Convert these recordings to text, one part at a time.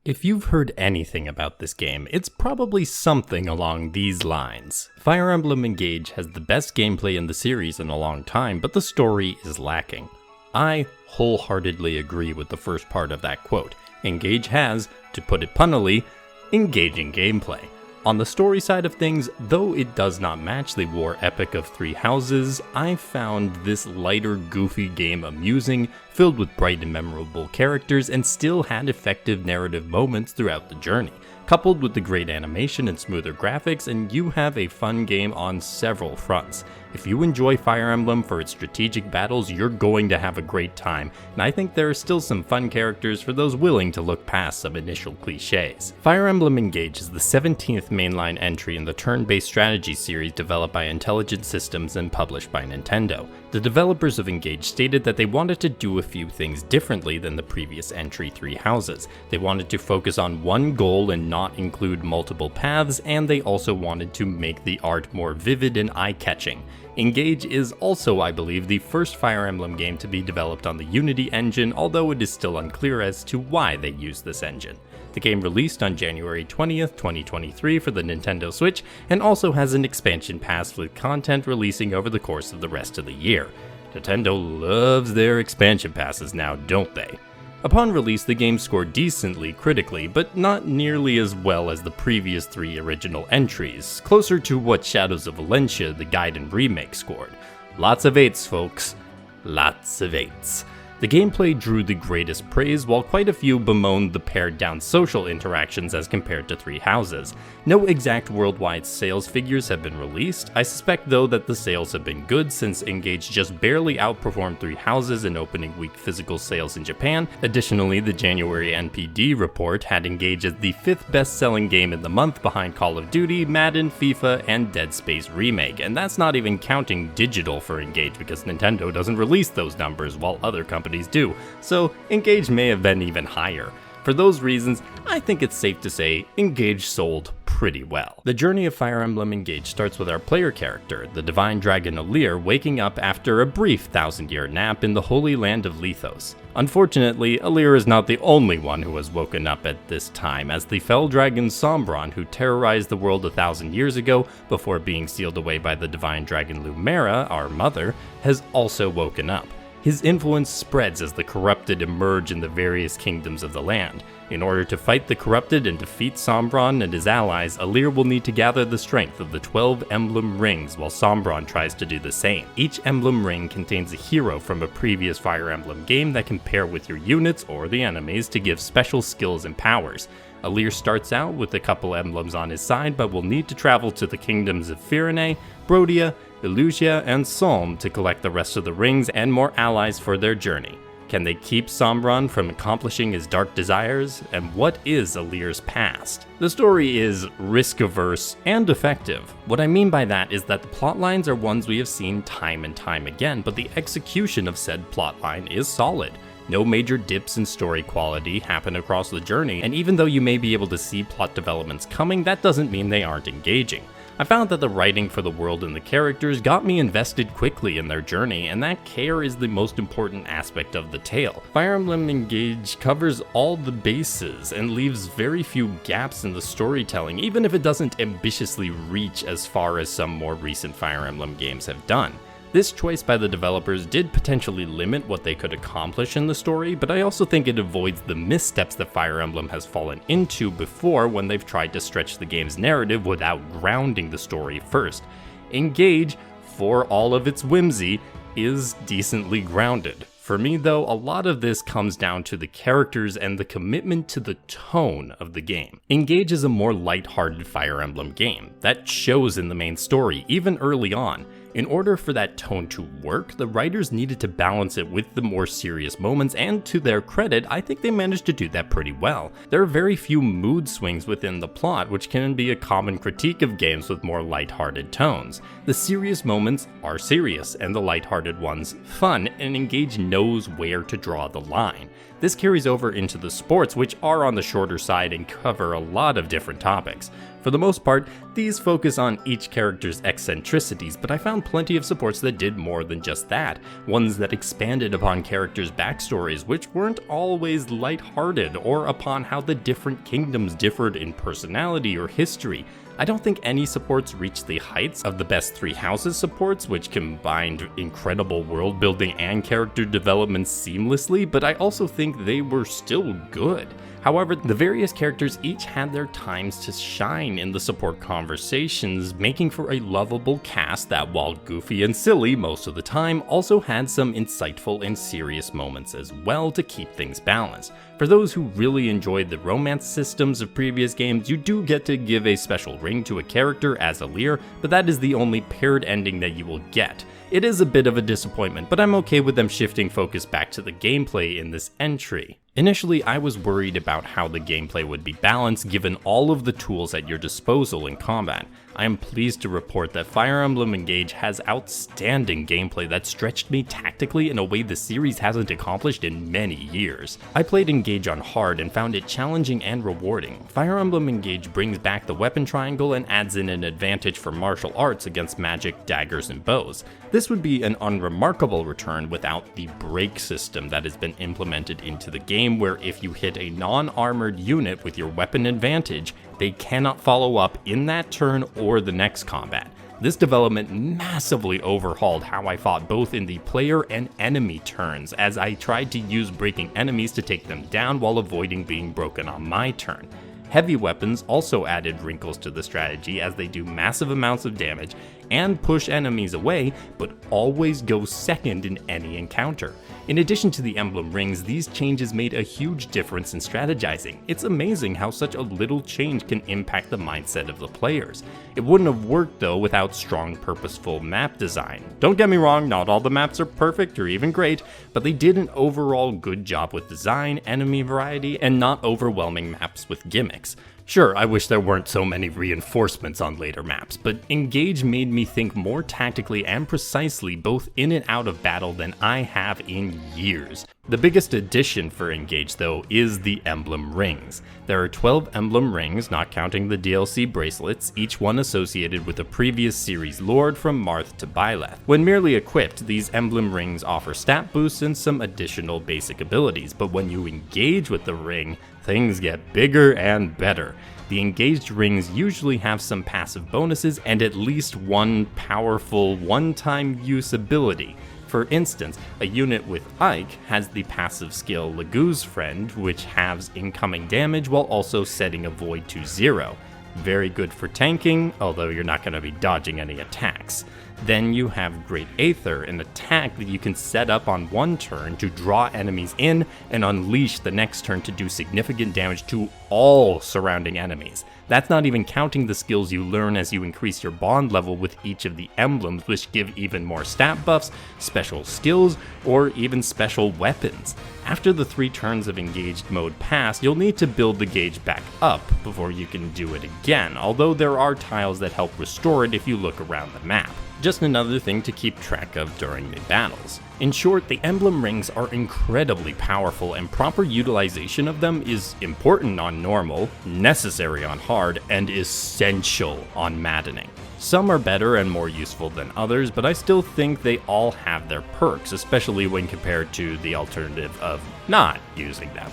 If you've heard anything about this game, it's probably something along these lines. Fire Emblem Engage has the best gameplay in the series in a long time, but the story is lacking. I wholeheartedly agree with the first part of that quote. Engage has, to put it punnily, engaging gameplay. On the story side of things, though it does not match the war epic of Three Houses, I found this lighter, goofy game amusing, filled with bright and memorable characters, and still had effective narrative moments throughout the journey. Coupled with the great animation and smoother graphics, and you have a fun game on several fronts. If you enjoy Fire Emblem for its strategic battles, you're going to have a great time, and I think there are still some fun characters for those willing to look past some initial cliches. Fire Emblem Engage is the 17th mainline entry in the turn-based strategy series developed by Intelligent Systems and published by Nintendo. The developers of Engage stated that they wanted to do a few things differently than the previous entry Three Houses. They wanted to focus on one goal and not include multiple paths, and they also wanted to make the art more vivid and eye-catching. Engage is also, I believe, the first Fire Emblem game to be developed on the Unity engine, although it is still unclear as to why they used this engine. The game released on January 20th, 2023 for the Nintendo Switch, and also has an expansion pass with content releasing over the course of the rest of the year. Nintendo loves their expansion passes now, don't they? Upon release, the game scored decently critically, but not nearly as well as the previous three original entries, closer to what Shadows of Valencia, the Gaiden remake, scored. Lots of 8s, folks. Lots of 8s. The gameplay drew the greatest praise, while quite a few bemoaned the pared-down social interactions as compared to Three Houses. No exact worldwide sales figures have been released. I suspect though that the sales have been good, since Engage just barely outperformed Three Houses in opening week physical sales in Japan. Additionally, the January NPD report had Engage as the 5th best-selling game in the month, behind Call of Duty, Madden, FIFA, and Dead Space Remake, and that's not even counting digital for Engage, because Nintendo doesn't release those numbers while other companies do, so Engage may have been even higher. For those reasons, I think it's safe to say Engage sold pretty well. The journey of Fire Emblem Engage starts with our player character, the divine dragon Alir, waking up after a brief 1,000-year nap in the holy land of Lethos. Unfortunately, Alir is not the only one who has woken up at this time, as the fell dragon Sombron, who terrorized the world 1,000 years ago before being sealed away by the divine dragon Lumera, our mother, has also woken up. His influence spreads as the corrupted emerge in the various kingdoms of the land. In order to fight the corrupted and defeat Sombron and his allies, Alir will need to gather the strength of the 12 emblem rings while Sombron tries to do the same. Each emblem ring contains a hero from a previous Fire Emblem game that can pair with your units or the enemies to give special skills and powers. Alir starts out with a couple emblems on his side, but will need to travel to the kingdoms of Firene, Brodia, Illusia, and Solm to collect the rest of the rings and more allies for their journey. Can they keep Sombron from accomplishing his dark desires? And what is Alir's past? The story is risk-averse and effective. What I mean by that is that the plotlines are ones we have seen time and time again, but the execution of said plotline is solid. No major dips in story quality happen across the journey, and even though you may be able to see plot developments coming, that doesn't mean they aren't engaging. I found that the writing for the world and the characters got me invested quickly in their journey, and that care is the most important aspect of the tale. Fire Emblem Engage covers all the bases and leaves very few gaps in the storytelling, even if it doesn't ambitiously reach as far as some more recent Fire Emblem games have done. This choice by the developers did potentially limit what they could accomplish in the story, but I also think it avoids the missteps that Fire Emblem has fallen into before when they've tried to stretch the game's narrative without grounding the story first. Engage, for all of its whimsy, is decently grounded. For me though, a lot of this comes down to the characters and the commitment to the tone of the game. Engage is a more light-hearted Fire Emblem game. That shows in the main story, even early on. In order for that tone to work, the writers needed to balance it with the more serious moments, and to their credit, I think they managed to do that pretty well. There are very few mood swings within the plot, which can be a common critique of games with more lighthearted tones. The serious moments are serious, and the lighthearted ones fun, and Engage knows where to draw the line. This carries over into the sports, which are on the shorter side and cover a lot of different topics. For the most part, these focus on each character's eccentricities, but I found plenty of supports that did more than just that. Ones that expanded upon characters' backstories, which weren't always lighthearted, or upon how the different kingdoms differed in personality or history. I don't think any supports reached the heights of the best Three Houses supports, which combined incredible world building and character development seamlessly, but I also think they were still good. However, the various characters each had their times to shine in the support conversations, making for a lovable cast that, while goofy and silly most of the time, also had some insightful and serious moments as well to keep things balanced. For those who really enjoyed the romance systems of previous games, you do get to give a special ring to a character as a Lear, but that is the only paired ending that you will get. It is a bit of a disappointment, but I'm okay with them shifting focus back to the gameplay in this entry. Initially, I was worried about how the gameplay would be balanced given all of the tools at your disposal in combat. I am pleased to report that Fire Emblem Engage has outstanding gameplay that stretched me tactically in a way the series hasn't accomplished in many years. I played Engage on hard and found it challenging and rewarding. Fire Emblem Engage brings back the weapon triangle and adds in an advantage for martial arts against magic, daggers, and bows. This would be an unremarkable return without the break system that has been implemented into the game, where if you hit a non-armored unit with your weapon advantage, they cannot follow up in that turn or the next combat. This development massively overhauled how I fought both in the player and enemy turns, as I tried to use breaking enemies to take them down while avoiding being broken on my turn. Heavy weapons also added wrinkles to the strategy, as they do massive amounts of damage and push enemies away, but always go second in any encounter. In addition to the emblem rings, these changes made a huge difference in strategizing. It's amazing how such a little change can impact the mindset of the players. It wouldn't have worked though without strong, purposeful map design. Don't get me wrong, not all the maps are perfect or even great, but they did an overall good job with design, enemy variety, and not overwhelming maps with gimmicks. Sure, I wish there weren't so many reinforcements on later maps, but Engage made me think more tactically and precisely both in and out of battle than I have in years. The biggest addition for Engage though is the emblem rings. There are 12 emblem rings, not counting the DLC bracelets, each one associated with a previous series lord from Marth to Byleth. When merely equipped, these emblem rings offer stat boosts and some additional basic abilities, but when you engage with the ring, things get bigger and better. The engaged rings usually have some passive bonuses and at least one powerful one-time use ability. For instance, a unit with Ike has the passive skill Lagu's Friend, which halves incoming damage while also setting a void to 0. Very good for tanking, although you're not going to be dodging any attacks. Then you have Great Aether, an attack that you can set up on one turn to draw enemies in and unleash the next turn to do significant damage to all surrounding enemies. That's not even counting the skills you learn as you increase your bond level with each of the emblems, which give even more stat buffs, special skills, or even special weapons. After the 3 turns of engaged mode pass, you'll need to build the gauge back up before you can do it again, although there are tiles that help restore it if you look around the map. Just another thing to keep track of during the battles. In short, the emblem rings are incredibly powerful, and proper utilization of them is important on normal, necessary on hard, and essential on maddening. Some are better and more useful than others, but I still think they all have their perks, especially when compared to the alternative of not using them.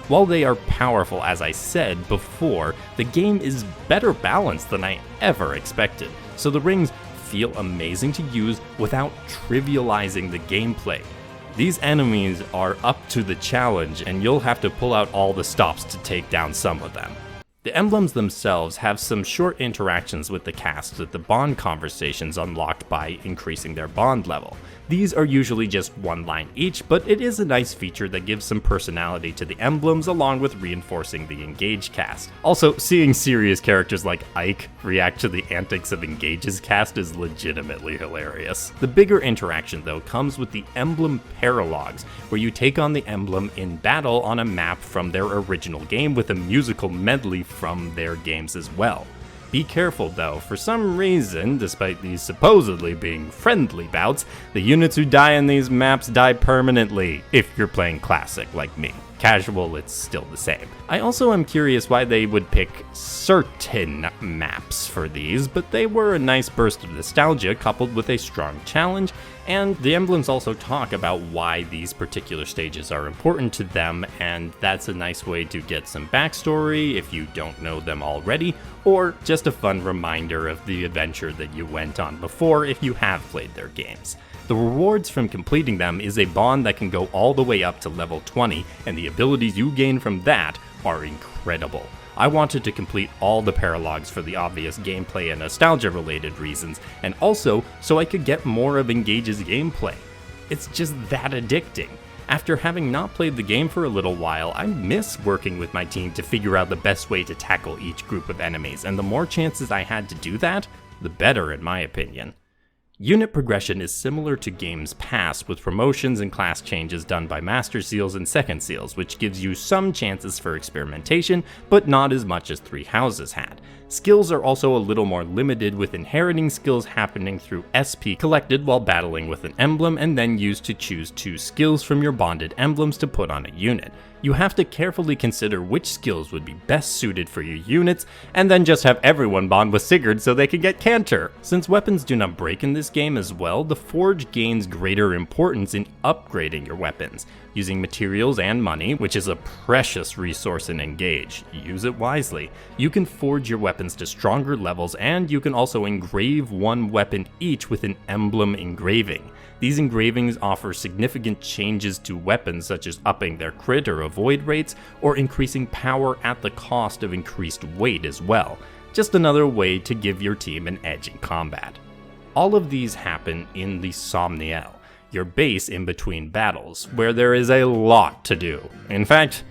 While they are powerful, as I said before, the game is better balanced than I ever expected, so the rings feel amazing to use without trivializing the gameplay. These enemies are up to the challenge, and you'll have to pull out all the stops to take down some of them. The emblems themselves have some short interactions with the cast with the bond conversations unlocked by increasing their bond level. These are usually just one line each, but it is a nice feature that gives some personality to the emblems along with reinforcing the Engage cast. Also, seeing serious characters like Ike react to the antics of Engage's cast is legitimately hilarious. The bigger interaction though comes with the emblem paralogs, where you take on the emblem in battle on a map from their original game with a musical medley from their games as well. Be careful though, for some reason, despite these supposedly being friendly bouts, the units who die in these maps die permanently, if you're playing Classic like me. Casual, it's still the same. I also am curious why they would pick certain maps for these, but they were a nice burst of nostalgia coupled with a strong challenge, and the emblems also talk about why these particular stages are important to them, and that's a nice way to get some backstory if you don't know them already, or just a fun reminder of the adventure that you went on before if you have played their games. The rewards from completing them is a bond that can go all the way up to level 20, and the abilities you gain from that are incredible. I wanted to complete all the paralogs for the obvious gameplay and nostalgia related reasons, and also so I could get more of Engage's gameplay. It's just that addicting. After having not played the game for a little while, I miss working with my team to figure out the best way to tackle each group of enemies, and the more chances I had to do that, the better in my opinion. Unit progression is similar to games past, with promotions and class changes done by Master Seals and Second Seals, which gives you some chances for experimentation, but not as much as Three Houses had. Skills are also a little more limited, with inheriting skills happening through SP collected while battling with an emblem and then used to choose 2 skills from your bonded emblems to put on a unit. You have to carefully consider which skills would be best suited for your units, and then just have everyone bond with Sigurd so they can get Cantor. Since weapons do not break in this game as well, the forge gains greater importance in upgrading your weapons. Using materials and money, which is a precious resource in Engage, use it wisely. You can forge your weapons to stronger levels, and you can also engrave one weapon each with an emblem engraving. These engravings offer significant changes to weapons, such as upping their crit or avoid rates, or increasing power at the cost of increased weight as well. Just another way to give your team an edge in combat. All of these happen in the Somniel, your base in between battles, where there is a lot to do. In fact,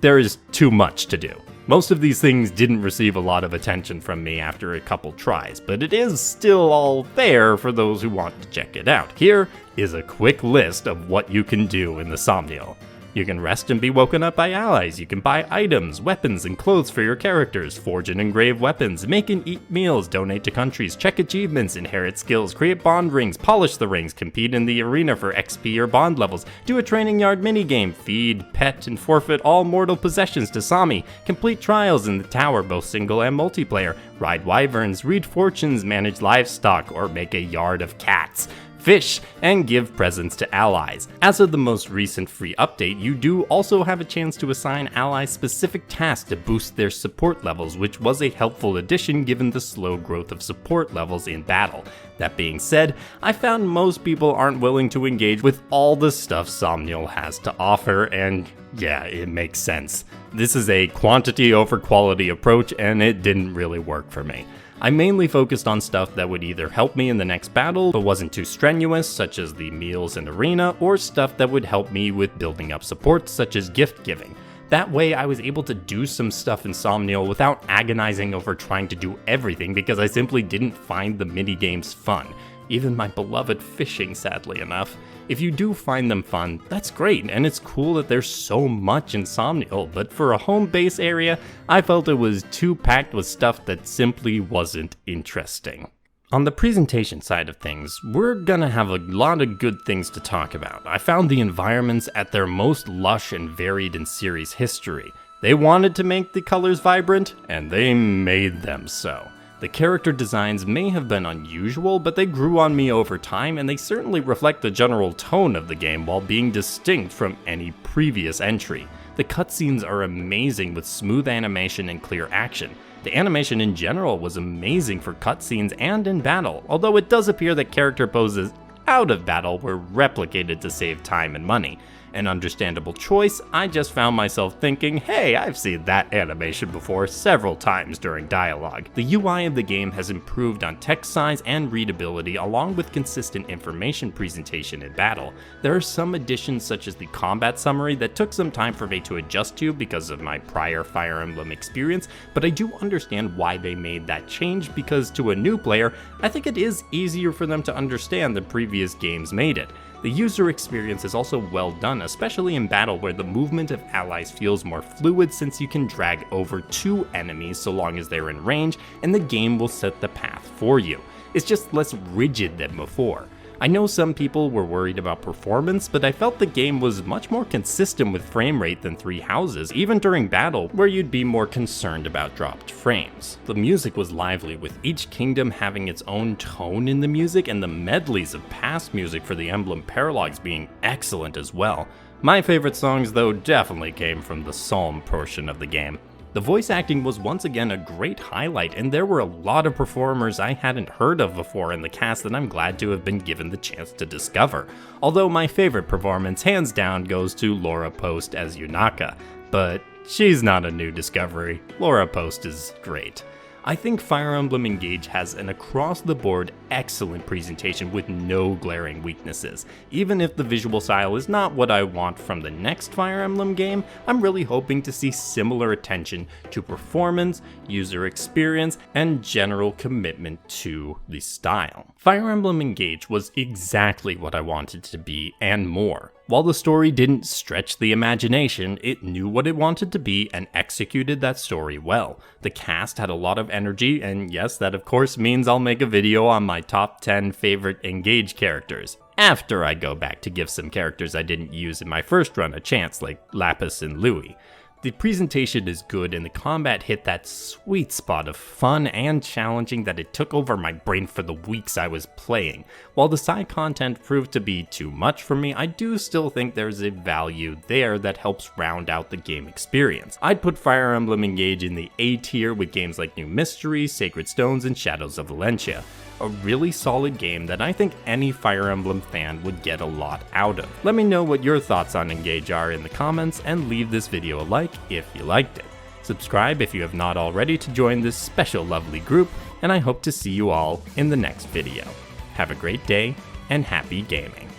there is too much to do. Most of these things didn't receive a lot of attention from me after a couple tries, but it is still all there for those who want to check it out. Here is a quick list of what you can do in the Somniel. You can rest and be woken up by allies, you can buy items, weapons, and clothes for your characters, forge and engrave weapons, make and eat meals, donate to countries, check achievements, inherit skills, create bond rings, polish the rings, compete in the arena for XP or bond levels, do a training yard minigame, feed, pet, and forfeit all mortal possessions to Sami, complete trials in the tower both single and multiplayer, ride wyverns, read fortunes, manage livestock, or make a yard of cats. Fish, and give presents to allies. As of the most recent free update, you do also have a chance to assign allies specific tasks to boost their support levels, which was a helpful addition given the slow growth of support levels in battle. That being said, I found most people aren't willing to engage with all the stuff Somniel has to offer, and yeah, it makes sense. This is a quantity over quality approach, and it didn't really work for me. I mainly focused on stuff that would either help me in the next battle but wasn't too strenuous, such as the meals and arena, or stuff that would help me with building up support, such as gift giving. That way I was able to do some stuff in Somniel without agonizing over trying to do everything because I simply didn't find the minigames fun. Even my beloved fishing, sadly enough. If you do find them fun, that's great, and it's cool that there's so much in Somniel, but for a home base area, I felt it was too packed with stuff that simply wasn't interesting. On the presentation side of things, we're gonna have a lot of good things to talk about. I found the environments at their most lush and varied in series history. They wanted to make the colors vibrant, and they made them so. The character designs may have been unusual, but they grew on me over time, and they certainly reflect the general tone of the game while being distinct from any previous entry. The cutscenes are amazing with smooth animation and clear action. The animation in general was amazing for cutscenes and in battle, although it does appear that character poses out of battle were replicated to save time and money. An understandable choice, I just found myself thinking, hey, I've seen that animation before several times during dialogue. The UI of the game has improved on text size and readability along with consistent information presentation in battle. There are some additions such as the combat summary that took some time for me to adjust to because of my prior Fire Emblem experience, but I do understand why they made that change because to a new player, I think it is easier for them to understand than previous games made it. The user experience is also well done, especially in battle where the movement of allies feels more fluid since you can drag over 2 enemies so long as they're in range, and the game will set the path for you. It's just less rigid than before. I know some people were worried about performance, but I felt the game was much more consistent with frame rate than Three Houses, even during battle, where you'd be more concerned about dropped frames. The music was lively, with each kingdom having its own tone in the music, and the medleys of past music for the Emblem paralogs being excellent as well. My favorite songs, though, definitely came from the psalm portion of the game. The voice acting was once again a great highlight, and there were a lot of performers I hadn't heard of before in the cast that I'm glad to have been given the chance to discover. Although my favorite performance, hands down, goes to Laura Post as Yunaka, but she's not a new discovery. Laura Post is great. I think Fire Emblem Engage has an across-the-board excellent presentation with no glaring weaknesses. Even if the visual style is not what I want from the next Fire Emblem game, I'm really hoping to see similar attention to performance, user experience, and general commitment to the style. Fire Emblem Engage was exactly what I wanted to be and more. While the story didn't stretch the imagination, it knew what it wanted to be and executed that story well. The cast had a lot of energy, and yes, that of course means I'll make a video on my top 10 favorite Engage characters, after I go back to give some characters I didn't use in my first run a chance, like Lapis and Louis. The presentation is good, and the combat hit that sweet spot of fun and challenging that it took over my brain for the weeks I was playing. While the side content proved to be too much for me, I do still think there's a value there that helps round out the game experience. I'd put Fire Emblem Engage in the A tier with games like New Mysteries, Sacred Stones, and Shadows of Valencia. A really solid game that I think any Fire Emblem fan would get a lot out of. Let me know what your thoughts on Engage are in the comments, and leave this video a like if you liked it. Subscribe if you have not already to join this special lovely group, and I hope to see you all in the next video. Have a great day, and happy gaming.